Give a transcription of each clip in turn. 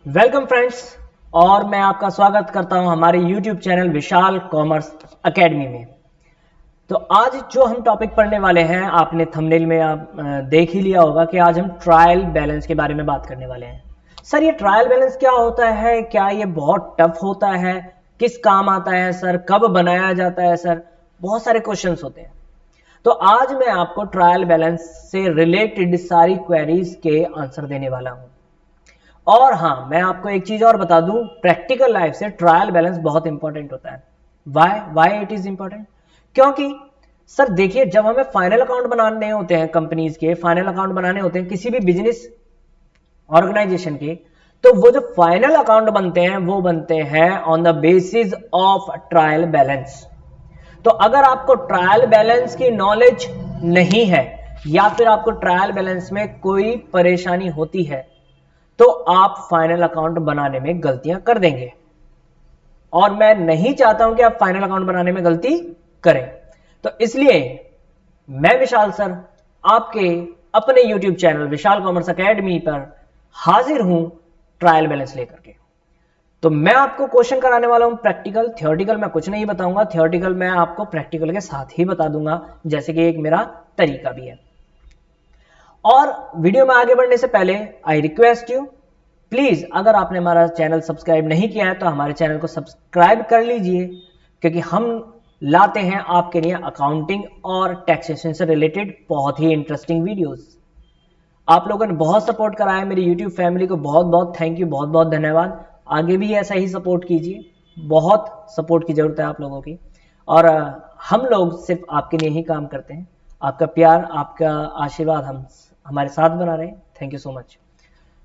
Welcome friends. और मैं आपका स्वागत करता हूं हमारे YouTube चैनल विशाल कॉमर्स एकेडमी में। तो आज जो हम टॉपिक पढ़ने वाले हैं, आपने थंबनेल में आप देख ही लिया होगा कि आज हम ट्रायल बैलेंस के बारे में बात करने वाले हैं। सर ये ट्रायल बैलेंस क्या होता है, क्या ये बहुत टफ होता है, किस काम आता है सर, कब बनाया जाता है सर, बहुत सारे क्वेश्चंस होते हैं। तो आज मैं आपको ट्रायल बैलेंस से रिलेटेड सारी क्वेरीज के आंसर देने वाला हूं। और हाँ, मैं आपको एक चीज और बता दूं, प्रैक्टिकल लाइफ से ट्रायल बैलेंस बहुत इंपॉर्टेंट होता है। Why it is important? क्योंकि सर देखिए, जब हमें फाइनल अकाउंट बनाने होते हैं, कंपनीज के फाइनल अकाउंट बनाने होते हैं, किसी भी बिजनेस ऑर्गेनाइजेशन के, तो वो जो फाइनल अकाउंट बनते हैं वो बनते हैं on the basis of trial balance. तो अगर आपको ट्रायल बैलेंस की नॉलेज नहीं है या फिर आपको ट्रायल बैलेंस में कोई परेशानी होती है तो आप फाइनल अकाउंट बनाने में गलतियां कर देंगे, और मैं नहीं चाहता हूं कि आप फाइनल अकाउंट बनाने में गलती करें। तो इसलिए मैं विशाल सर आपके अपने YouTube चैनल विशाल कॉमर्स एकेडमी पर हाजिर हूं ट्रायल बैलेंस लेकर के। तो मैं आपको क्वेश्चन कराने वाला हूं प्रैक्टिकल। थियोरेटिकल मैं कुछ नहीं बताऊंगा, थियोरेटिकल मैं आपको प्रैक्टिकल के साथ ही बता दूंगा, जैसे कि एक मेरा तरीका भी है। और वीडियो में आगे बढ़ने से पहले आई रिक्वेस्ट यू, प्लीज अगर आपने हमारा चैनल सब्सक्राइब नहीं किया है तो हमारे चैनल को सब्सक्राइब कर लीजिए, क्योंकि हम लाते हैं आपके लिए अकाउंटिंग और टैक्सेशन से रिलेटेड बहुत ही इंटरेस्टिंग वीडियोस। आप लोगों ने बहुत सपोर्ट करा है मेरी यूट्यूब फैमिली को, बहुत बहुत थैंक यू, बहुत बहुत धन्यवाद। आगे भी ऐसा ही सपोर्ट कीजिए, बहुत सपोर्ट की जरूरत है आप लोगों की। और हम लोग सिर्फ आपके लिए ही काम करते हैं। आपका प्यार, आपका आशीर्वाद हम हमारे साथ बना रहे हैं। Thank you so much.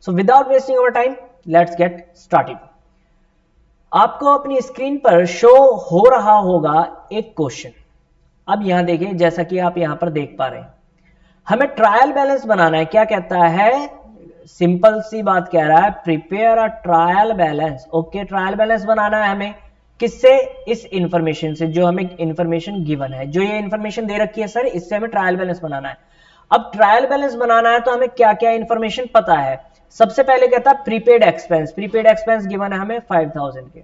So without wasting our time, let's get started. आपको अपनी स्क्रीन पर शो हो रहा होगा एक क्वेश्चन। अब यहां देखिए, जैसा कि आप यहां पर देख पा रहे हैं, हमें ट्रायल बैलेंस बनाना है। क्या कहता है? सिंपल सी बात कह रहा है, prepare a trial balance. Okay, trial balance बनाना है हमें किससे? इस इंफॉर्मेशन से, जो हमें इंफॉर्मेशन गिवन है, जो ये इंफॉर्मेशन दे रखी है सर, इससे हमें ट्रायल बैलेंस बनाना है। अब ट्रायल बैलेंस बनाना है तो हमें क्या क्या इंफॉर्मेशन पता है? सबसे पहले कहता है prepaid expense. Prepaid expense given है हमें 5000 के।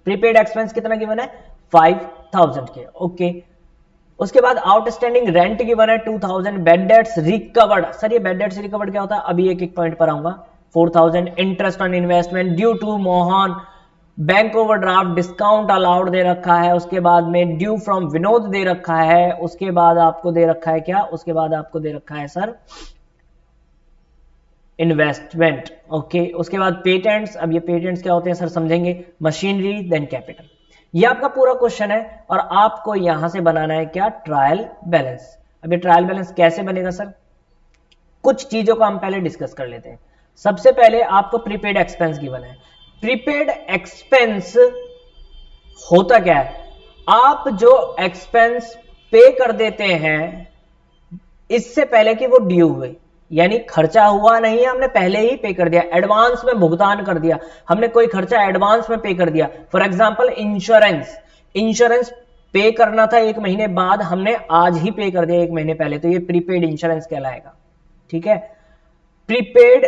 प्रीपेड एक्सपेंस कितना गिवन है? 5000 के। ओके, उसके बाद आउटस्टैंडिंग रेंट गिवन है 2000। बेड डेट्स रिकवर्ड, सर ये बेड डेट्स रिकवर्ड क्या होता है? अभी एक एक पॉइंट पर आऊंगा। 4000 interest on investment due to Mohan, bank overdraft discount allowed दे रखा है। उसके बाद में ड्यू फ्रॉम विनोद दे रखा है। उसके बाद आपको दे रखा है क्या? उसके बाद आपको दे रखा है सर इन्वेस्टमेंट। ओके, उसके बाद पेटेंट्स। अब ये पेटेंट्स क्या होते हैं सर, समझेंगे। Machinery, then capital. ये आपका पूरा क्वेश्चन है और आपको यहां से बनाना है क्या? Trial balance. अब ये ट्रायल बैलेंस कैसे बनेगा सर? कुछ चीजों को हम पहले डिस्कस कर लेते हैं। सबसे पहले आपको प्रीपेड एक्सपेंस गिवन है। प्रीपेड एक्सपेंस होता क्या है? आप जो एक्सपेंस पे कर देते हैं इससे पहले कि वो ड्यू हुए, यानी खर्चा हुआ नहीं है, हमने पहले ही पे कर दिया, एडवांस में भुगतान कर दिया, हमने कोई खर्चा एडवांस में पे कर दिया। फॉर एग्जांपल इंश्योरेंस, इंश्योरेंस पे करना था 1 महीने बाद, हमने आज ही पे कर दिया 1 महीने पहले, तो ये प्रीपेड इंश्योरेंस कहलाएगा। ठीक है। प्रीपेड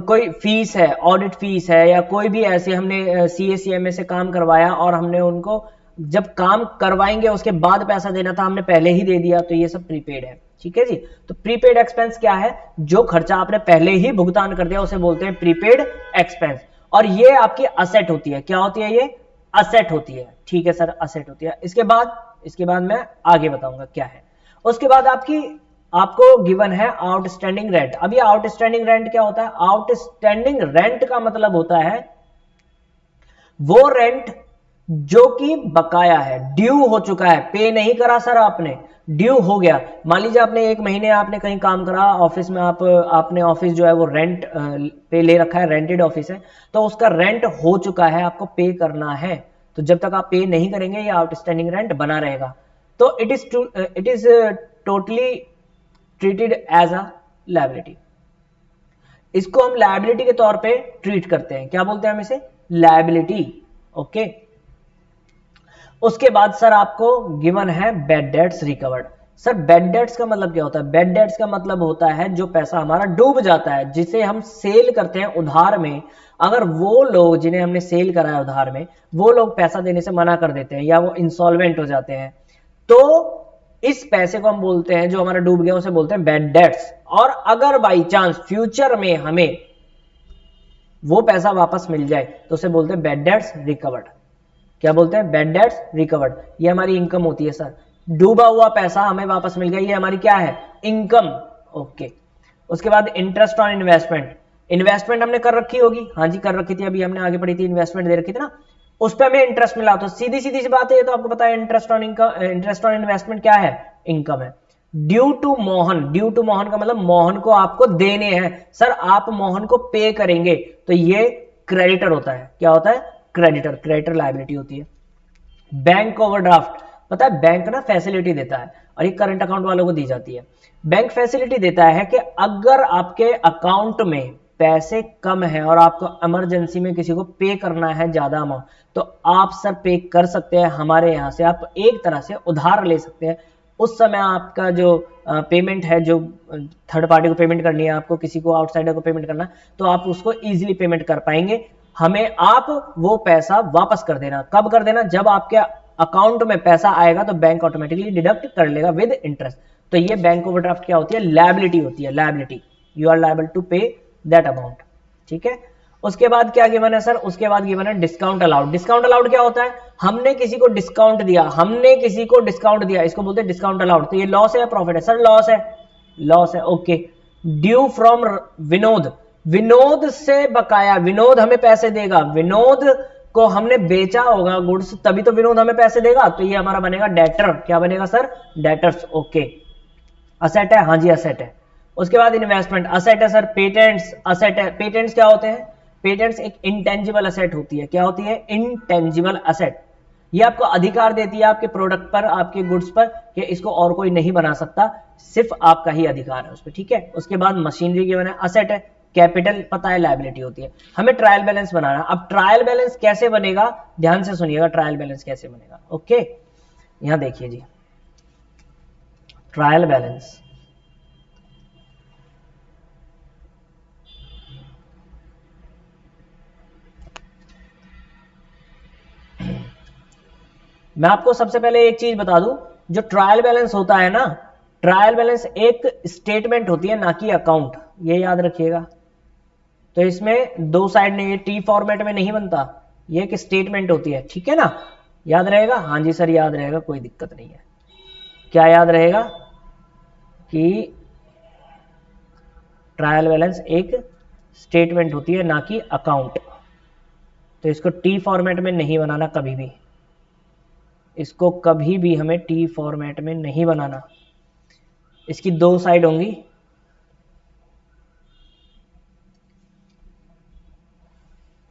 कोई फीस है, ऑडिट फीस है, या कोई भी ऐसे हमने CA-CMA से काम करवाया और हमने उनको जब काम करवाएंगे उसके बाद पैसा देना था, हमने पहले ही दे दिया, तो ये सब प्रीपेड है। ठीक है जी। तो प्रीपेड एक्सपेंस क्या है? जो खर्चा आपने पहले ही भुगतान कर दिया उसे बोलते हैं प्रीपेड एक्सपेंस। और ये आपकी असेट होती है। क्या होती है? ये असेट होती है। ठीक है सर, असेट होती है। इसके बाद मैं आगे बताऊंगा क्या है। उसके बाद आपको गिवन है आउटस्टैंडिंग रेंट। अब ये आउटस्टैंडिंग रेंट क्या होता है? आउटस्टैंडिंग रेंट का मतलब होता है वो रेंट जो कि बकाया है, ड्यू हो चुका है, पे नहीं करा सर आपने, ड्यू हो गया। मान लीजिए आपने 1 महीने आपने कहीं काम करा ऑफिस में, आपने ऑफिस जो है वो रेंट पे ले रखा है, रेंटेड ऑफिस है, तो उसका रेंट हो चुका है, आपको पे करना है। तो जब तक आप पे नहीं करेंगे ये आउटस्टैंडिंग रेंट बना रहेगा। तो it is totally treated as a liability. इसको हम लायबिलिटी के तौर पे ट्रीट करते हैं। क्या बोलते हैं हम इसे? लायबिलिटी। ओके। उसके बाद सर आपको गिवन है bad debts recovered. Sir bad debts का मतलब क्या होता है? बेड डेट्स का मतलब होता है जो पैसा हमारा डूब जाता है, जिसे हम सेल करते हैं उधार में। अगर वो लोग जिन्हें हमने सेल करा है उधार में, वो लोग पैसा देने से मना कर देते हैं या वो इंसॉल्वेंट हो जाते हैं, तो इस पैसे को हम बोलते हैं, जो हमारा डूब गया उसे बोलते हैं बेड डेट्स। और अगर बाई चांस फ्यूचर में हमें वो पैसा वापस मिल जाए तो उसे बोलते हैं बेड डेट्स रिकवर्ड। क्या बोलते हैं? Bad debts recovered. ये हमारी इनकम होती है सर। डूबा हुआ पैसा हमें वापस मिल गया, ये हमारी क्या है? इनकम। ओके। उसके बाद इंटरेस्ट ऑन इन्वेस्टमेंट। इन्वेस्टमेंट हमने कर रखी होगी, हाँ जी कर रखी थी, अभी हमने आगे पढ़ी थी, इन्वेस्टमेंट दे रखी थी ना, उस पर हमें इंटरेस्ट मिला। तो सीधी सीधी सी बात है, तो आपको पता है interest on income, interest on investment क्या है? इनकम है। Due to Mohan. Due to Mohan का मतलब मोहन को आपको देने हैं। सर आप मोहन को पे करेंगे, तो ये क्रेडिटर होता है। क्या होता है? क्रेडिटर। क्रेडिटर लायबिलिटी होती है। बैंक ओवरड्राफ्ट, पता है बैंक ना फैसिलिटी देता है, और ये करंट अकाउंट वालों को दी जाती है। बैंक फैसिलिटी देता है कि अगर आपके अकाउंट में पैसे कम है और आपको इमरजेंसी में किसी को पे करना है ज्यादा अमाउंट, तो आप सर पे कर सकते हैं हमारे यहां से। आप एक तरह से उधार ले सकते हैं। उस समय आपका जो पेमेंट है, जो थर्ड पार्टी को पेमेंट करनी है, आपको किसी को आउटसाइडर को पेमेंट करना, तो आप उसको इजीली पेमेंट कर पाएंगे। हमें आप वो पैसा वापस कर देना। कब कर देना? जब आपके अकाउंट में पैसा आएगा तो बैंक ऑटोमेटिकली डिडक्ट कर लेगा विद इंटरेस्ट। तो ये बैंक ओवरड्राफ्ट क्या होती है? लायबिलिटी होती है। Liability, you are liable to pay that amount. ठीक है। उसके बाद क्या गिवन है सर? उसके बाद गिवन है डिस्काउंट अलाउड। डिस्काउंट अलाउड क्या होता है? हमने किसी को डिस्काउंट दिया, हमने किसी को डिस्काउंट दिया, इसको बोलते हैं डिस्काउंट अलाउड। तो ये लॉस है या प्रॉफिट है? सर लॉस है। लॉस है। Okay. Due from Vinod. Vinod से बकाया, विनोद हमें पैसे देगा, विनोद को हमने बेचा होगा गुड्स, तभी तो विनोद हमें पैसे देगा, तो ये हमारा बनेगा डेटर। क्या बनेगा सर? डेटर्स। ओके। असेट है, हाँ जी असेट है। उसके बाद इन्वेस्टमेंट, असेट है सर। पेटेंट्स असेट है। पेटेंट्स क्या होते हैं? पेटेंट्स एक इंटेंजिबल असेट होती है। क्या होती है? Intangible asset. ये आपको अधिकार देती है आपके प्रोडक्ट पर, आपके गुड्स पर, कि इसको और कोई नहीं बना सकता, सिर्फ आपका ही अधिकार है उस पर। ठीक है। उसके बाद मशीनरी की बना असेट है। कैपिटल पता है लायबिलिटी होती है। हमें ट्रायल बैलेंस बनाना। अब ट्रायल बैलेंस कैसे बनेगा? ध्यान से सुनिएगा, ट्रायल बैलेंस कैसे बनेगा। ओके, यहां देखिए जी, ट्रायल बैलेंस। मैं आपको सबसे पहले एक चीज बता दूं, जो ट्रायल बैलेंस होता है ना, ट्रायल बैलेंस एक स्टेटमेंट होती है, ना कि अकाउंट। ये याद रखिएगा। तो इसमें दो साइड नहीं, ये टी फॉर्मेट में नहीं बनता, ये एक स्टेटमेंट होती है। ठीक है ना? याद रहेगा? हाँ जी सर याद रहेगा, कोई दिक्कत नहीं है। क्या याद रहेगा? कि ट्रायल बैलेंस एक स्टेटमेंट होती है, ना कि अकाउंट। तो इसको टी फॉर्मेट में नहीं बनाना कभी भी, इसको कभी भी हमें टी फॉर्मेट में नहीं बनाना। इसकी दो साइड होंगी।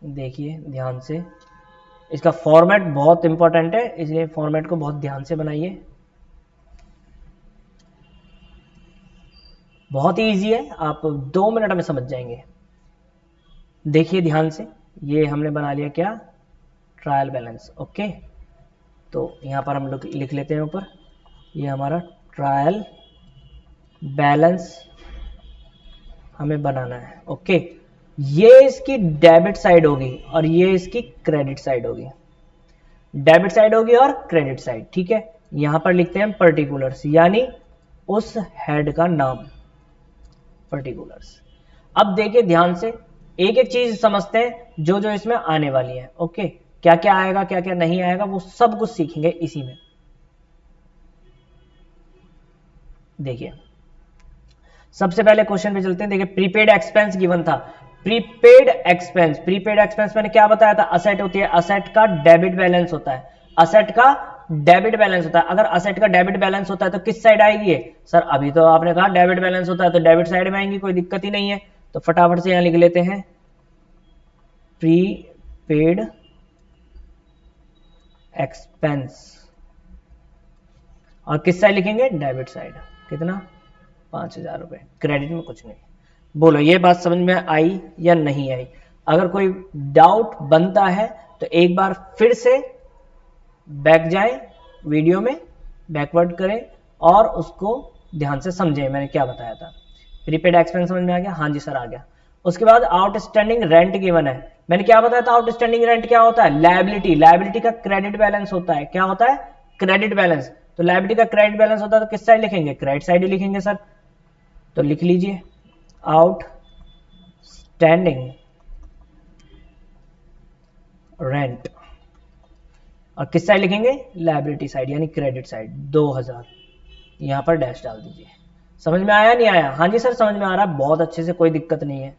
देखिए ध्यान से, इसका फॉर्मेट बहुत इंपॉर्टेंट है, इसलिए फॉर्मेट को बहुत ध्यान से बनाइए। बहुत ही इजी है, आप 2 मिनट में समझ जाएंगे। देखिए ध्यान से, ये हमने बना लिया क्या? Trial balance. ओके, तो यहां पर हम लोग लिख लेते हैं ऊपर, ये हमारा ट्रायल बैलेंस हमें बनाना है। ओके, ये इसकी डेबिट साइड होगी और ये इसकी क्रेडिट साइड होगी। डेबिट साइड होगी और क्रेडिट साइड। ठीक है। यहां पर लिखते हैं पर्टिकुलर्स, यानी उस हेड का नाम, पर्टिकुलर्स। अब देखिए ध्यान से, एक एक चीज समझते हैं जो जो इसमें आने वाली है। ओके, क्या क्या आएगा, क्या क्या नहीं आएगा, वो सब कुछ सीखेंगे इसी में। देखिए सबसे पहले क्वेश्चन पे चलते हैं। देखिए प्रीपेड एक्सपेंस गिवन था। प्रीपेड एक्सपेंस, प्रीपेड एक्सपेंस मैंने क्या बताया था? असेट होती है, असेट का डेबिट बैलेंस होता है, असेट का डेबिट बैलेंस होता है। अगर असेट का डेबिट बैलेंस होता है तो किस साइड आएगी ये? सर अभी तो आपने कहा डेबिट बैलेंस होता है तो डेबिट साइड में आएंगी, कोई दिक्कत ही नहीं है। तो फटाफट से यहां लिख लेते हैं प्रीपेड एक्सपेंस, और किस साइड लिखेंगे? Debit side. कितना? 5,000 रुपए। क्रेडिट में कुछ नहीं। बोलो ये बात समझ में आई या नहीं आई? अगर कोई डाउट बनता है तो एक बार फिर से बैक जाएं, वीडियो में बैकवर्ड करें और उसको ध्यान से समझें मैंने क्या बताया था। प्रीपेड एक्सपेंस समझ में आ गया? हाँ जी सर आ गया। उसके बाद आउटस्टैंडिंग रेंट गिवन है, मैंने क्या बताया था? आउटस्टैंडिंग रेंट क्या होता है? लायबिलिटी, लायबिलिटी का क्रेडिट बैलेंस होता है। क्या होता है? Credit balance. तो लायबिलिटी का क्रेडिट बैलेंस होता है तो किस साइड लिखेंगे? क्रेडिट साइड ही लिखेंगे सर। तो लिख लीजिए आउटस्टैंडिंग रेंट, और किस साइड लिखेंगे? लायबिलिटी साइड यानी क्रेडिट साइड। 2000 यहां पर डैश डाल दीजिए। समझ में आया नहीं आया? हाँ जी सर समझ में आ रहा है बहुत अच्छे से, कोई दिक्कत नहीं है।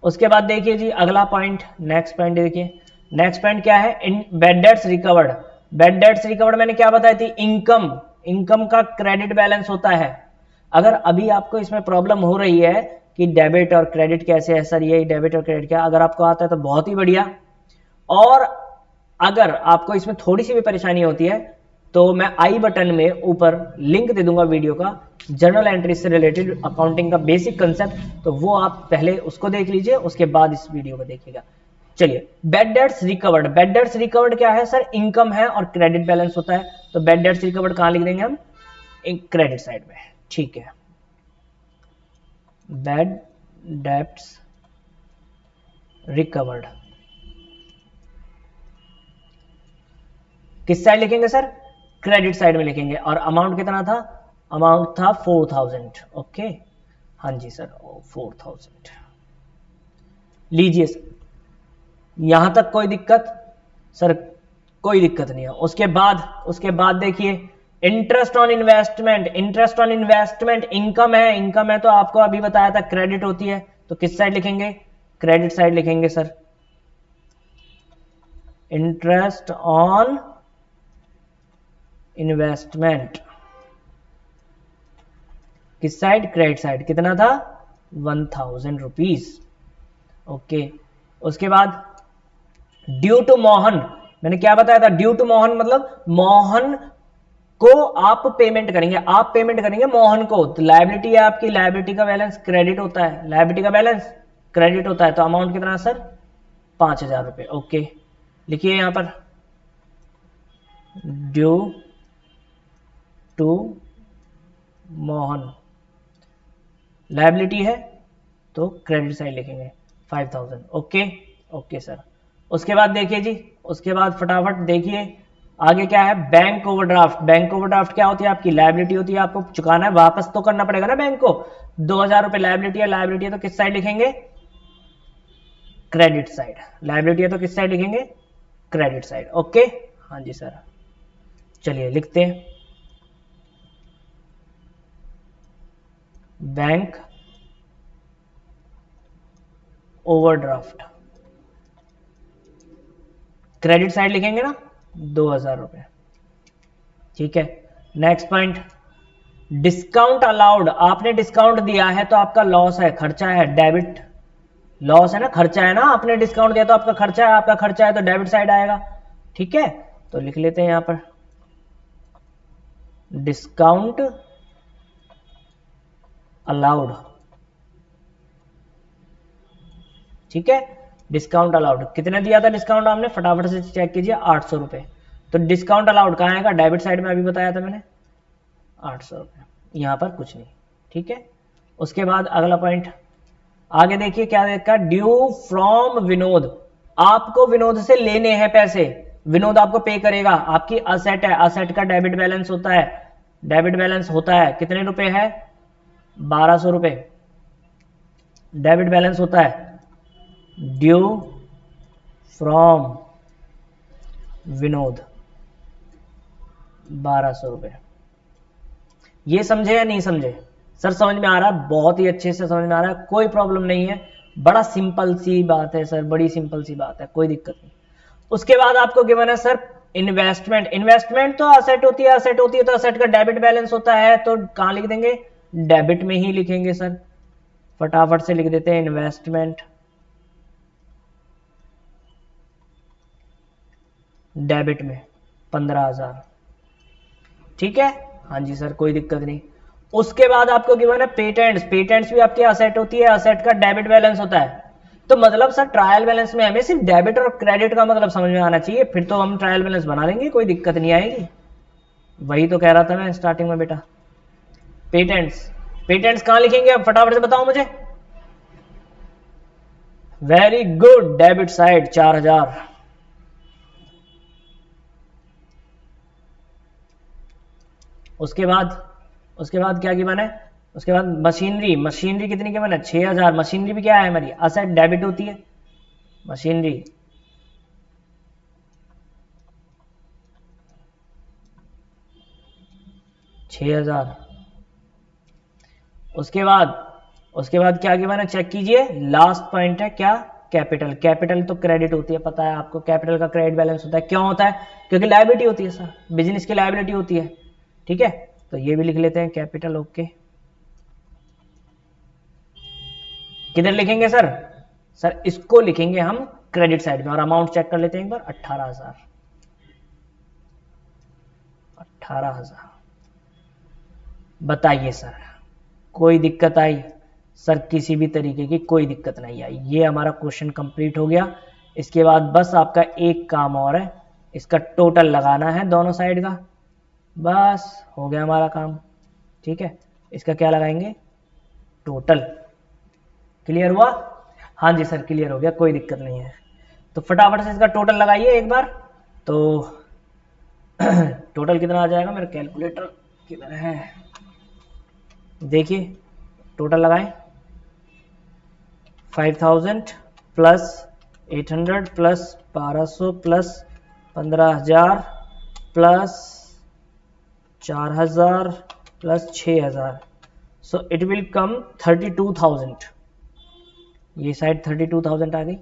उसके बाद देखिए जी अगला पॉइंट, नेक्स्ट पॉइंट देखिए। नेक्स्ट पॉइंट क्या है? In bad debts recovered. Bad debts recovered मैंने क्या बताई थी? इनकम, इनकम का क्रेडिट बैलेंस होता है। अगर अभी आपको इसमें प्रॉब्लम हो रही है कि डेबिट और क्रेडिट कैसे है सर, ये डेबिट और क्रेडिट क्या, अगर आपको आता है तो बहुत ही बढ़िया। और अगर आपको इसमें थोड़ी सी भी परेशानी होती है तो मैं आई बटन में ऊपर लिंक दे दूंगा वीडियो का, जर्नल एंट्री से रिलेटेड अकाउंटिंग का बेसिक कंसेप्ट, तो वो आप पहले उसको देख लीजिए, उसके बाद इस वीडियो को देखिएगा। चलिए bad debts recovered. Bad debts recovered क्या है सर? इनकम है और क्रेडिट बैलेंस होता है। तो बैड डेट्स रिकवर्ड कहां लिख देंगे हम? क्रेडिट साइड में। ठीक है, बैड डेट्स रिकवर्ड किस साइड लिखेंगे सर? क्रेडिट साइड में लिखेंगे। और अमाउंट कितना था? अमाउंट था 4000। ओके हाँ जी सर 4000 लीजिए सर। यहां तक कोई दिक्कत? सर कोई दिक्कत नहीं है। उसके बाद देखिए interest on investment. Interest on investment income है, इनकम है तो आपको अभी बताया था क्रेडिट होती है, तो किस साइड लिखेंगे? क्रेडिट साइड लिखेंगे सर। इंटरेस्ट ऑन इन्वेस्टमेंट किस साइड? Credit side. कितना था? 1000 रुपीज। ओके उसके बाद ड्यू टू मोहन, मैंने क्या बताया था? ड्यू टू मोहन मतलब मोहन को आप पेमेंट करेंगे, आप पेमेंट करेंगे मोहन को। तो लायबिलिटी है आपकी, लायबिलिटी का बैलेंस क्रेडिट होता है, लायबिलिटी का बैलेंस क्रेडिट होता है। तो अमाउंट कितना सर? 5000 रुपए। ओके लिखिए यहां पर ड्यू टू मोहन, लायबिलिटी है तो क्रेडिट साइड लिखेंगे 5000। Okay okay sir. उसके बाद देखिए जी, उसके बाद फटाफट देखिए आगे क्या है? Bank overdraft. बैंक ओवरड्राफ्ट क्या होती है? आपकी लायबिलिटी होती है, आपको चुकाना है, वापस तो करना पड़ेगा ना बैंक को। 2000 रुपए लायबिलिटी है, लायबिलिटी है तो किस साइड लिखेंगे? Credit side. लायबिलिटी है तो किस साइड लिखेंगे? Credit side. ओके हाँ जी सर। चलिए लिखते हैं बैंक ओवरड्राफ्ट, क्रेडिट साइड लिखेंगे ना 2000 रुपए। ठीक है नेक्स्ट पॉइंट डिस्काउंट अलाउड। आपने डिस्काउंट दिया है तो आपका लॉस है, खर्चा है, डेबिट। लॉस है ना, खर्चा है ना, आपने डिस्काउंट दिया तो आपका खर्चा है, आपका खर्चा है तो डेबिट साइड आएगा। ठीक है तो लिख लेते हैं यहां पर डिस्काउंट अलाउड। ठीक है डिस्काउंट अलाउड कितने दिया था डिस्काउंट आपने? फटाफट से चेक कीजिए 800 रुपए। तो डिस्काउंट अलाउड कहां आएगा? डेबिट साइड में, अभी बताया था मैंने 800 रुपए, यहां पर कुछ नहीं। ठीक है उसके बाद अगला पॉइंट आगे देखिए क्या देखा? Due from Vinod. आपको विनोद से लेने हैं पैसे, विनोद आपको पे करेगा, आपकी असेट है, असेट का डेबिट बैलेंस होता है, डेबिट बैलेंस होता है कितने रुपए है? 1200 रुपए डेबिट बैलेंस होता है। ड्यू फ्रॉम विनोद 1200 रुपए। ये समझे या नहीं समझे? सर समझ में आ रहा है, बहुत ही अच्छे से समझ में आ रहा है, कोई प्रॉब्लम नहीं है, बड़ा सिंपल सी बात है सर, बड़ी सिंपल सी बात है, कोई दिक्कत नहीं। उसके बाद आपको गिवन है सर इन्वेस्टमेंट। इन्वेस्टमेंट तो असेट होती है, असेट होती है तो असेट का डेबिट बैलेंस होता है, तो कहां लिख देंगे? डेबिट में ही लिखेंगे सर। फटाफट से लिख देते हैं इन्वेस्टमेंट डेबिट में 15000। ठीक है हाँ जी सर कोई दिक्कत नहीं। उसके बाद आपको गिवन है पेटेंट्स। पेटेंट्स भी आपकी असेट होती है, असेट का डेबिट बैलेंस होता है। तो मतलब सर ट्रायल बैलेंस में हमें सिर्फ डेबिट और क्रेडिट का मतलब समझ में आना चाहिए, फिर तो हम ट्रायल बैलेंस बना लेंगे, कोई दिक्कत नहीं आएगी। वही तो कह रहा था मैं स्टार्टिंग में बेटा। पेटेंट्स, पेटेंट्स कहां लिखेंगे अब फटाफट से बताओ मुझे। Very good, debit side 4000। उसके बाद क्या गिवन है, उसके बाद मशीनरी, मशीनरी कितनी गिवन है 6000। मशीनरी भी क्या है हमारी असेट, डेबिट होती है मशीनरी। उसके बाद क्या गिवन है चेक कीजिए, लास्ट पॉइंट है क्या, कैपिटल। कैपिटल तो क्रेडिट होती है, पता है आपको, कैपिटल का क्रेडिट बैलेंस होता है। क्यों होता है, क्योंकि लायबिलिटी होती है सर, बिजनेस की लायबिलिटी होती है। ठीक है, तो ये भी लिख लेते हैं कैपिटल। ओके, किधर लिखेंगे सर, सर इसको लिखेंगे हम क्रेडिट साइड में। और अमाउंट चेक कर लेते हैं एक बार, 18,000। बताइए सर कोई दिक्कत आई, सर किसी भी तरीके की कोई दिक्कत नहीं आई। ये हमारा क्वेश्चन कंप्लीट हो गया। इसके बाद बस आपका एक काम और है, इसका टोटल लगाना है दोनों साइड का, बस हो गया हमारा काम। ठीक है, इसका क्या लगाएंगे, टोटल। क्लियर हुआ, हाँ जी सर क्लियर हो गया, कोई दिक्कत नहीं है। तो फटाफट से इसका टोटल लगाइए एक बार। तो टोटल कितना आ जाएगा, मेरा कैलकुलेटर किधर है, देखिए टोटल लगाएं। 5000 plus 800 plus 1200 plus 15,000 plus 4,000 plus 6,000, so it will come 32,000। ये साइड 32,000 आ गई,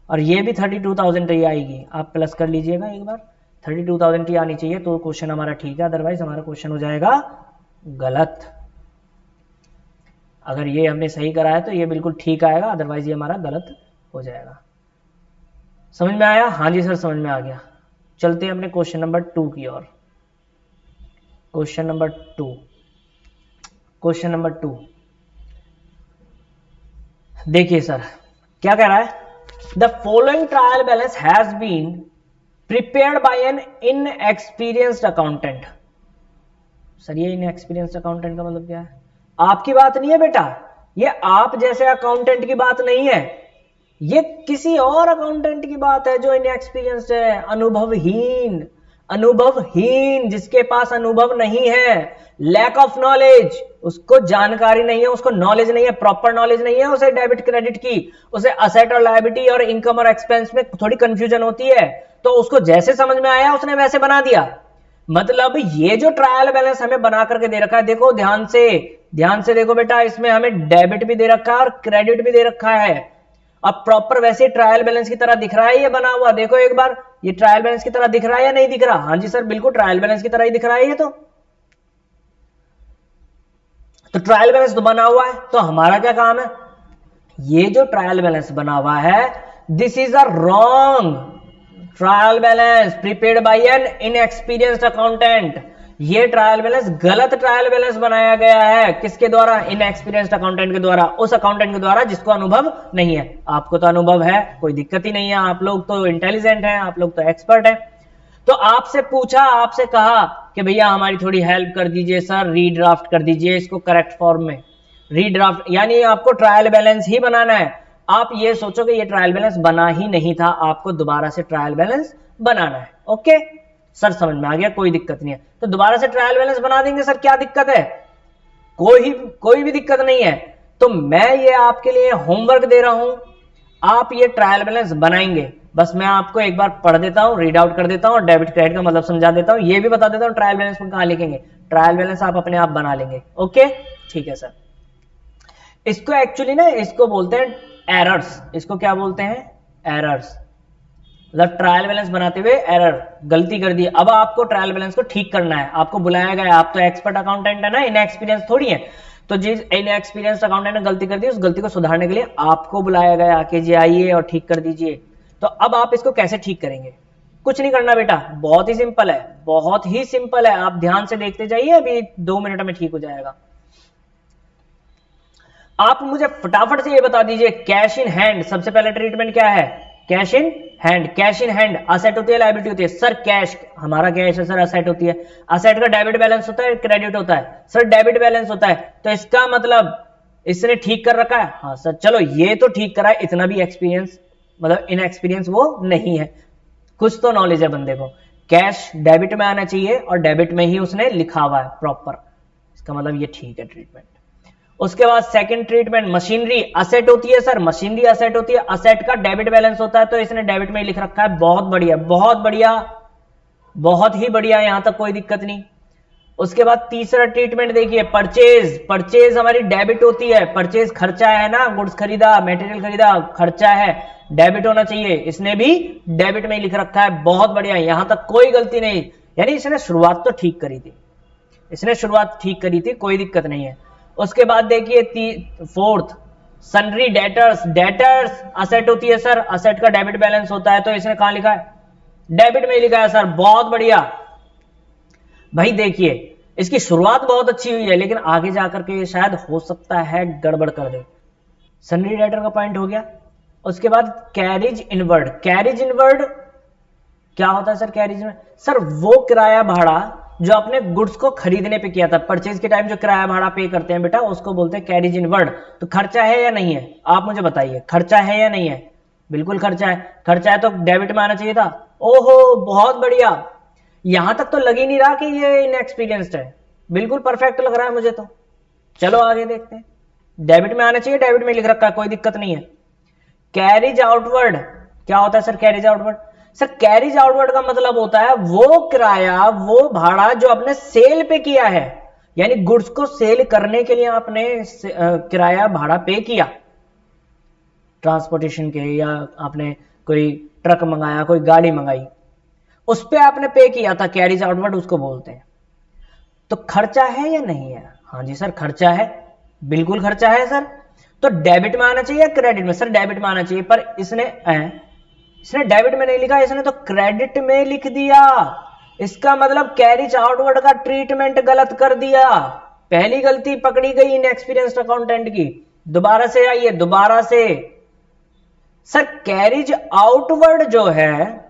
और ये भी 32,000 ही आएगी। आप प्लस कर लीजिएगा एक बार, 32,000 ही आनी चाहिए तो क्वेश्चन हमारा ठीक है, अदरवाइज हमारा क्वेश्चन हो जाएगा गलत। अगर ये हमने सही करा है तो ये बिल्कुल ठीक आएगा, अदरवाइज ये हमारा गलत हो जाएगा। समझ में आया, हाँ जी सर समझ में आ गया। चलते हैं अपने क्वेश्चन नंबर 2 की ओर। क्वेश्चन नंबर 2 देखिए सर क्या कह रहा है, the following trial balance has been prepared by an inexperienced accountant. Sir ये इनएक्सपीरियंस्ड अकाउंटेंट का मतलब क्या है, आपकी बात नहीं है बेटा, ये आप जैसे अकाउंटेंट की बात नहीं है, ये किसी और अकाउंटेंट की बात है जो इनएक्सपीरियंस्ड है, अनुभवहीन, जिसके पास अनुभव नहीं है, लैक ऑफ नॉलेज, उसको जानकारी नहीं है, उसको नॉलेज नहीं है, प्रॉपर नॉलेज नहीं है उसे डेबिट क्रेडिट की, उसे असेट और लायबिलिटी और इनकम और एक्सपेंस में थोड़ी कंफ्यूजन होती है, तो उसको जैसे समझ में आया उसने वैसे बना दिया। मतलब ये जो ट्रायल बैलेंस हमें बना करके दे रखा है, देखो ध्यान से देखो बेटा, इसमें हमें डेबिट भी दे रखा है और क्रेडिट भी दे रखा है। अब प्रॉपर वैसे ट्रायल बैलेंस की तरह दिख रहा है ये बना हुआ, देखो एक बार, ये ट्रायल बैलेंस की तरह दिख रहा है या नहीं दिख रहा, हाँ जी सर बिल्कुल ट्रायल बैलेंस की तरह ही दिख रहा है ये तो ट्रायल बैलेंस तो बना हुआ है, तो हमारा क्या काम है, ये जो ट्रायल बैलेंस बना हुआ है, this is a wrong trial balance prepared by an inexperienced accountant. ये ट्रायल बैलेंस गलत ट्रायल बैलेंस बनाया गया है, किसके द्वारा, इनएक्सपीरियंस्ड अकाउंटेंट के द्वारा, उस अकाउंटेंट के द्वारा जिसको अनुभव नहीं है। आपको तो अनुभव है, कोई दिक्कत ही नहीं है, आप लोग तो इंटेलिजेंट हैं, आप लोग तो एक्सपर्ट हैं। तो आपसे पूछा, आपसे कहा कि भैया हमारी थोड़ी हेल्प कर दीजिए सर, रीड्राफ्ट कर दीजिए इसको करेक्ट फॉर्म में। रीड्राफ्ट यानी आपको ट्रायल बैलेंस ही बनाना है। आप ये सोचो कि ये ट्रायल बैलेंस बना ही नहीं था, आपको दोबारा से ट्रायल बैलेंस बनाना है। ओके सर समझ में आ गया, कोई दिक्कत नहीं है, तो दोबारा से ट्रायल बैलेंस बना देंगे सर, क्या दिक्कत है, कोई भी दिक्कत नहीं है। तो मैं ये आपके लिए होमवर्क दे रहा हूं, आप ये ट्रायल बैलेंस बनाएंगे, बस मैं आपको एक बार पढ़ देता हूं, रीड आउट कर देता हूं, डेबिट क्रेडिट का मतलब समझा देता हूं, ये भी बता देता हूं ट्रायल बैलेंस में कहां लिखेंगे, ट्रायल बैलेंस आप अपने आप बना लेंगे। ओके ठीक है सर। इसको एक्चुअली ना, इसको बोलते हैं एरर्स, इसको क्या बोलते हैं, एरर्स, मतलब ट्रायल बैलेंस बनाते हुए एरर, गलती कर दी, अब आपको ट्रायल बैलेंस को ठीक करना है, आपको बुलाया गया, आप तो एक्सपर्ट अकाउंटेंट है ना, इनएक्सपीरियंस थोड़ी है, तो जिस इनएक्सपीरियंस अकाउंटेंट ने गलती कर दी, उस गलती को सुधारने के लिए आपको बुलाया गया कि जी आइए और ठीक कर दीजिए। तो अब आप इसको कैसे ठीक करेंगे, कुछ नहीं करना बेटा, बहुत ही सिंपल है, बहुत ही सिंपल है, आप ध्यान से देखते जाइए, अभी 2 मिनट में ठीक हो जाएगा। आप मुझे फटाफट से ये बता दीजिए, कैश इन हैंड सबसे पहले ट्रीटमेंट क्या है, cash in hand, cash in hand asset होती है लायबिलिटी होती है? सर कैश, हमारा कैश है सर असेट होती है। असेट का डेबिट बैलेंस होता है क्रेडिट होता है? सर डेबिट बैलेंस होता है। तो इसका मतलब इसने ठीक कर रखा है? हाँ सर, चलो ये तो ठीक करा है, इतना भी एक्सपीरियंस मतलब इनएक्सपीरियंस वो नहीं है, कुछ तो नॉलेज है बंदे को। कैश डेबिट में आना चाहिए और डेबिट में ही उसने लिखा हुआ है प्रॉपर, इसका मतलब ये ठीक है ट्रीटमेंट। उसके बाद सेकंड ट्रीटमेंट, मशीनरी असेट होती है सर, मशीनरी असेट होती है, असेट का डेबिट बैलेंस होता है, तो इसने डेबिट में ही लिख रखा है। बहुत बढ़िया, बहुत बढ़िया, बहुत ही बढ़िया, यहां तक कोई दिक्कत नहीं। उसके बाद तीसरा ट्रीटमेंट देखिए, परचेज, परचेज हमारी डेबिट होती है, परचेज खर्चा है ना, गुड्स खरीदा, मटेरियल खरीदा, खर्चा है, डेबिट होना चाहिए, इसने भी डेबिट में ही लिख रखा है। बहुत बढ़िया, यहां तक कोई गलती नहीं, यानी इसने शुरुआत तो ठीक करी थी, इसने शुरुआत ठीक करी थी, कोई दिक्कत नहीं है। उसके बाद देखिए fourth, sundry debtors, debtors asset होती है सर, असेट का डेबिट बैलेंस होता है, तो इसने कहां लिखा है? डेबिट में ही लिखा है सर। बहुत बढ़िया भाई, देखिए इसकी शुरुआत बहुत अच्छी हुई है, लेकिन आगे जाकर के शायद हो सकता है गड़बड़ कर दे। सन्ड्री डेटर का पॉइंट हो गया। उसके बाद कैरिज इनवर्ड, कैरिज इनवर्ड क्या होता है सर? कैरिज इनवर्ड सर वो किराया भाड़ा जो अपने गुड्स को खरीदने पे किया था, परचेज के टाइम जो किराया भाड़ा पे करते हैं बेटा, उसको बोलते हैं कैरिज इनवर्ड। तो खर्चा है या नहीं है? आप मुझे बताइए, खर्चा है या नहीं है? बिल्कुल खर्चा है, खर्चा है तो डेबिट में आना चाहिए था। ओहो बहुत बढ़िया, यहां तक तो लग ही नहीं रहा कि ये इनएक्सपीरियंस्ड है, बिल्कुल परफेक्ट लग रहा है मुझे तो। चलो आगे देखते हैं, डेबिट में आना चाहिए, डेबिट में लिख रखा है, कोई दिक्कत नहीं है। कैरिज आउटवर्ड क्या होता है sir? Carriage outward sir, carriage outward का मतलब होता है वो किराया, वो भाड़ा जो आपने सेल पे किया है, यानी गुड्स को सेल करने के लिए आपने किराया भाड़ा पे किया, ट्रांसपोर्टेशन के, या आपने कोई ट्रक मंगाया, कोई गाड़ी मंगाई, उस पे आपने पे किया था, कैरिज आउटवर्ड उसको बोलते हैं। तो खर्चा है या नहीं है? हाँ जी सर खर्चा है, बिल्कुल खर्चा है सर। तो डेबिट में आना चाहिए या क्रेडिट में? सर डेबिट में आना चाहिए, पर इसने डेबिट में नहीं लिखा, इसने तो क्रेडिट में लिख दिया। इसका मतलब कैरिज आउटवर्ड का ट्रीटमेंट गलत कर दिया, पहली गलती पकड़ी गई इनएक्सपीरियंस्ड अकाउंटेंट की। दोबारा से आइए, दोबारा से। सर कैरिज आउटवर्ड जो है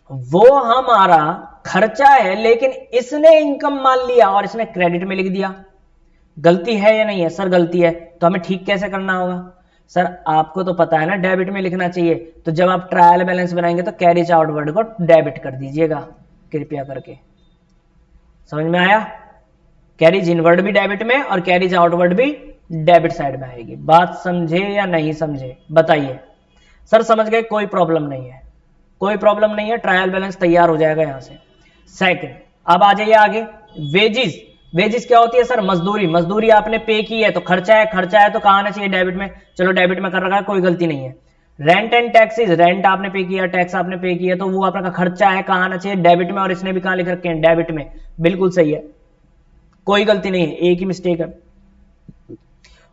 वो हमारा खर्चा है, लेकिन इसने इनकम मान लिया और इसने क्रेडिट में लिख दिया। गलती है या नहीं है? सर गलती है। तो हमें ठीक कैसे करना होगा? सर आपको तो पता है ना डेबिट में लिखना चाहिए, तो जब आप ट्रायल बैलेंस बनाएंगे तो कैरिज आउटवर्ड को डेबिट कर दीजिएगा कृपया करके। समझ में आया? कैरिज इनवर्ड भी डेबिट में और कैरिज आउटवर्ड भी डेबिट साइड में आएगी। बात समझे या नहीं समझे बताइए। सर समझ गए, कोई प्रॉब्लम नहीं है, कोई प्रॉब्लम नहीं है, ट्रायल बैलेंस तैयार हो जाएगा यहां से। सेकंड, अब आ जाइए आगे, वेजिस। वेजिस क्या होती है सर? मजदूरी, मजदूरी आपने पे की है तो खर्चा है, खर्चा है तो कहां आना चाहिए? डेबिट में। चलो डेबिट में कर रखा है, कोई गलती नहीं है। रेंट एंड टैक्सेस, रेंट आपने पे किया, टैक्स आपने पे किया, तो वो आपका खर्चा है, कहां आना चाहिए? डेबिट में, और इसने भी कहां लिख रखे हैं? डेबिट में। बिल्कुल सही है, कोई गलती नहीं है, एक ही मिस्टेक है।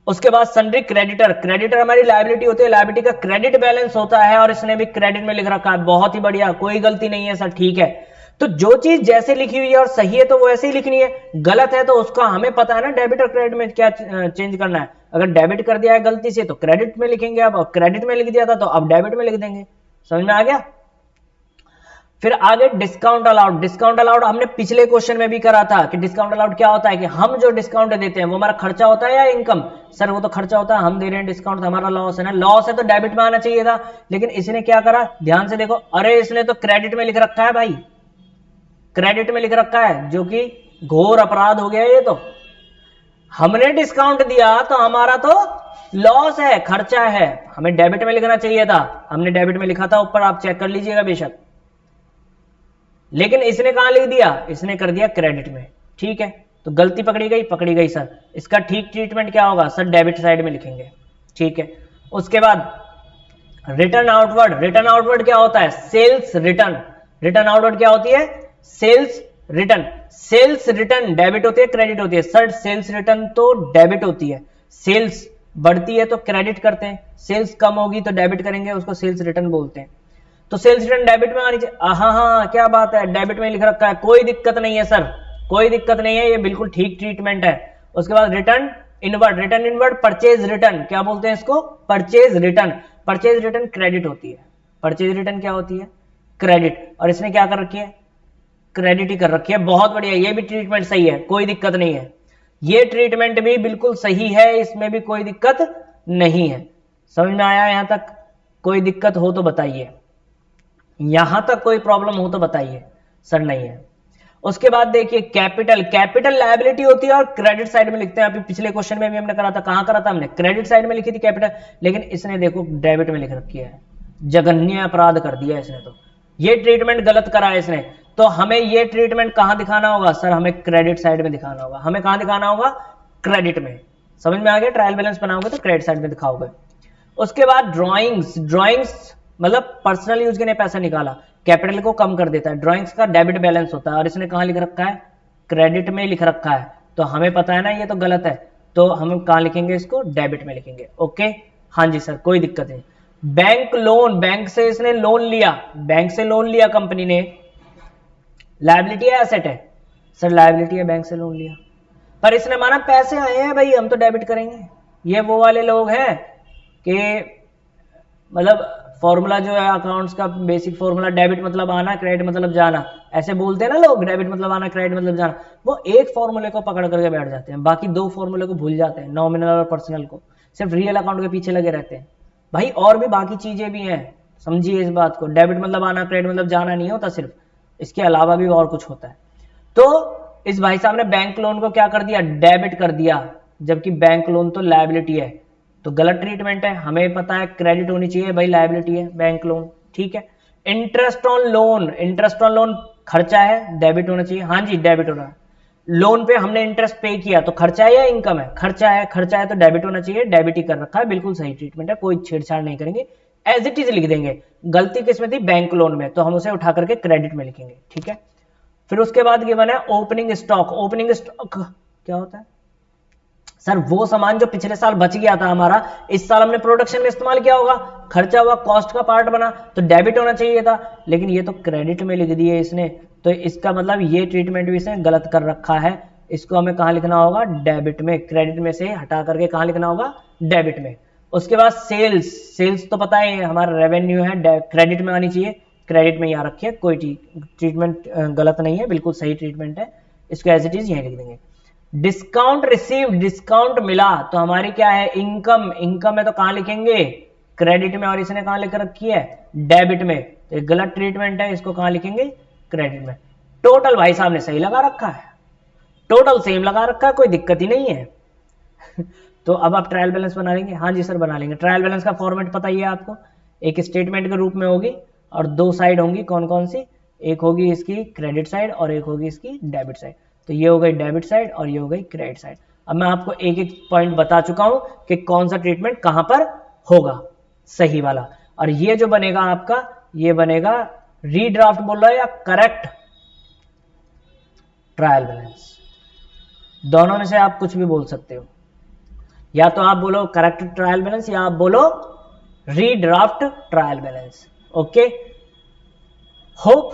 उसके बाद सन्ड्री क्रेडिटर, क्रेडिटर हमारी लायबिलिटी होती है, लायबिलिटी का क्रेडिट बैलेंस होता है और इसने भी क्रेडिट में लिख रखा है। बहुत ही बढ़िया, कोई गलती नहीं है सर, ठीक है। तो जो चीज जैसे लिखी हुई है और सही है तो वो ऐसे ही लिखनी है, गलत है तो उसका हमें पता है ना डेबिट और क्रेडिट में क्या चेंज करना है। अगर डेबिट कर दिया है गलती से तो क्रेडिट में लिखेंगे, अब क्रेडिट में लिख दिया था तो अब डेबिट में लिख देंगे। समझ में आ गया? फिर आगे डिस्काउंट अलाउड। डिस्काउंट अलाउड हमने पिछले क्वेश्चन में भी करा था कि डिस्काउंट अलाउड क्या होता है, कि हम जो डिस्काउंट देते हैं वो हमारा खर्चा होता है या इनकम? सर वो तो खर्चा होता है, हम दे रहे हैं डिस्काउंट तो हमारा लॉस है ना। लॉस है तो डेबिट में आना चाहिए था, लेकिन इसने क्या करा, ध्यान से देखो, अरे इसने तो क्रेडिट में लिख रखा है भाई, क्रेडिट में लिख रखा है, जो कि घोर अपराध हो गया ये तो। हमने डिस्काउंट दिया तो हमारा तो लॉस है, खर्चा है, हमें डेबिट में लिखना चाहिए था, हमने डेबिट में लिखा था ऊपर, आप चेक कर लीजिएगा बेशक। लेकिन इसने कहां लिख दिया? इसने कर दिया क्रेडिट में। ठीक है, तो गलती पकड़ी गई, पकड़ी गई सर। इसका ठीक ट्रीटमेंट क्या होगा सर? डेबिट साइड में लिखेंगे। ठीक है, उसके बाद रिटर्न आउटवर्ड। रिटर्न आउटवर्ड क्या होता है? Sales return. रिटर्न आउटवर्ड क्या होती है? Sales return. Sales return debit होती है, क्रेडिट होती है? सर सेल्स रिटर्न तो डेबिट होती है, सेल्स बढ़ती है तो क्रेडिट करते हैं, सेल्स कम होगी तो डेबिट करेंगे, उसको सेल्स रिटर्न बोलते हैं। तो सेल्स रिटर्न डेबिट में आनी चाहिए। हाँ हाँ, क्या बात है, डेबिट में लिख रखा है, कोई दिक्कत नहीं है सर, कोई दिक्कत नहीं है, ये बिल्कुल ठीक ट्रीटमेंट है। उसके बाद return inward. Return inward purchase return, क्या बोलते हैं इसको? Purchase return. Purchase return credit होती है, परचेज रिटर्न क्या होती है? क्रेडिट। और इसने क्या कर रखी है? क्रेडिट ही कर रखी है। बहुत बढ़िया, ये भी ट्रीटमेंट सही है, कोई दिक्कत नहीं है। ये ट्रीटमेंट भी बिल्कुल सही है, इसमें भी कोई दिक्कत नहीं है। समझ में आया यहां तक? कोई दिक्कत हो तो बताइए, यहां तक कोई प्रॉब्लम हो तो बताइए। सर नहीं है। उसके बाद देखिए कैपिटल, कैपिटल लायबिलिटी होती है और क्रेडिट साइड में लिखते हैं। अभी पिछले क्वेश्चन में भी हमने करा था, कहां करा था हमने? क्रेडिट साइड में लिखी थी कैपिटल, लेकिन इसने देखो डेबिट में लिख रखी है। जघन्य अपराध कर दिया इसने, तो ये ट्रीटमेंट गलत करा है इसने। तो हमें ये ट्रीटमेंट कहां दिखाना होगा? सर हमें क्रेडिट साइड में दिखाना होगा। हमें कहां दिखाना होगा? क्रेडिट में। समझ में आ गया? ट्रायल बैलेंस बनाओगे तो क्रेडिट साइड में दिखाओगे। उसके बाद ड्रॉइंग्स, ड्रॉइंग्स मतलब पर्सनल यूज के लिए पैसा निकाला, कैपिटल को कम कर देता है। ड्रॉइंग्स का डेबिट बैलेंस होता है और इसने कहां लिख रखा है? क्रेडिट में लिख रखा है। तो हमें पता है ना ये तो गलत है, तो हम कहां लिखेंगे इसको? डेबिट में लिखेंगे। ओके, हाँ जी सर, कोई दिक्कत नहीं। बैंक लोन, बैंक से इसने लोन लिया, बैंक से लोन लिया कंपनी ने, लायबिलिटी है एसेट है? सर लायबिलिटी है, बैंक से लोन लिया, पर इसने माना पैसे आए हैं भाई हम तो डेबिट करेंगे। ये वो वाले लोग हैं कि मतलब फॉर्मूला जो है अकाउंट्स का बेसिक फॉर्मूला, डेबिट मतलब आना, क्रेडिट मतलब जाना, ऐसे बोलते हैं ना लोग, डेबिट मतलब आना, क्रेडिट मतलब जाना। वो एक फॉर्मूले को पकड़ करके बैठ जाते हैं, बाकी दो फॉर्मूले को भूल जाते हैं, नॉमिनल और पर्सनल को, सिर्फ रियल अकाउंट के पीछे लगे रहते हैं। भाई और भी बाकी चीजें भी हैं, समझिए इस बात को। डेबिट मतलब आना, क्रेडिट मतलब जाना नहीं होता सिर्फ, इसके अलावा भी और कुछ होता है। तो इस भाई साहब ने बैंक लोन को क्या कर दिया? डेबिट कर दिया, जबकि बैंक लोन तो लायबिलिटी है। तो गलत ट्रीटमेंट है। हमें पता है क्रेडिट होनी चाहिए, भाई लायबिलिटी है बैंक लोन, ठीक है। Interest on loan, interest on loan खर्चा है, डेबिट होना चाहिए। हाँ जी डेबिट हो रहा है। लोन पे हमने इंटरेस्ट पे किया तो खर्चा है या इनकम है? खर्चा है, खर्चा है तो डेबिट होना चाहिए, डेबिट ही कर रखा है, बिल्कुल सही ट्रीटमेंट है, कोई छेड़छाड़ नहीं करेंगे, एज इट इज लिख देंगे। गलती किसमें थी? बैंक लोन में, तो हम उसे उठा करके क्रेडिट में लिखेंगे, ठीक है। फिर उसके बाद गिवन है ओपनिंग स्टॉक। ओपनिंग स्टॉक क्या होता है? सर वो सामान जो पिछले साल बच गया था हमारा, इस साल हमने प्रोडक्शन में इस्तेमाल किया होगा, खर्चा हुआ, कॉस्ट का पार्ट बना, तो डेबिट होना चाहिए था, लेकिन ये तो क्रेडिट में लिख दिए इसने। तो इसका मतलब ये ट्रीटमेंट भी इसने गलत कर रखा है। इसको हमें कहां लिखना होगा? डेबिट में। क्रेडिट में से हटा करके कहां लिखना होगा? डेबिट में। उसके बाद सेल्स, सेल्स तो पता है हमारा रेवेन्यू है, क्रेडिट में आनी चाहिए, क्रेडिट में ही आ रखी है। कोई ट्रीटमेंट गलत नहीं है, बिल्कुल सही ट्रीटमेंट है, इसको एज इट इज यहीं लिख देंगे। डिस्काउंट रिसीव, डिस्काउंट मिला, तो हमारी क्या है? इनकम। इनकम है तो कहां लिखेंगे? क्रेडिट में, और इसने कहां लिख रखी है? डेबिट में। तो गलत ट्रीटमेंट है, इसको कहां लिखेंगे? क्रेडिट में। टोटल भाई साहब ने सही लगा रखा है, टोटल सेम लगा रखा है, कोई दिक्कत ही नहीं है। तो अब आप ट्रायल बैलेंस बना लेंगे? हाँ जी सर बना लेंगे। ट्रायल बैलेंस का फॉर्मेट पता ही है आपको, एक स्टेटमेंट के रूप में होगी और दो साइड होंगी, कौन कौन सी? एक होगी इसकी क्रेडिट साइड और एक होगी इसकी डेबिट साइड। तो ये हो गई डेबिट साइड और ये हो गई क्रेडिट साइड। अब मैं आपको एक एक पॉइंट बता चुका हूं कि कौन सा ट्रीटमेंट कहां पर होगा सही वाला। और ये जो बनेगा आपका, ये बनेगा रीड्राफ्ट बोल रहा है या करेक्ट ट्रायल बैलेंस, दोनों में से आप कुछ भी बोल सकते हो। या तो आप बोलो करेक्ट ट्रायल बैलेंस या आप बोलो redraft trial balance. Okay, hope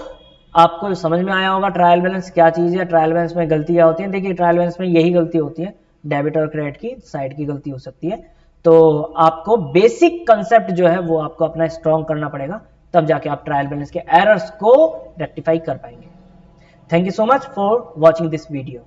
आपको समझ में आया होगा ट्रायल बैलेंस क्या चीज है, ट्रायल बैलेंस में गलतियां होती हैं। देखिए ट्रायल बैलेंस में यही गलती होती है, डेबिट और क्रेडिट की साइड की गलती हो सकती है। तो आपको बेसिक कंसेप्ट जो है वो आपको अपना स्ट्रॉन्ग करना पड़ेगा, तब जाके आप ट्रायल बैलेंस के एरर्स को रेक्टिफाई कर पाएंगे। Thank you so much for watching this video.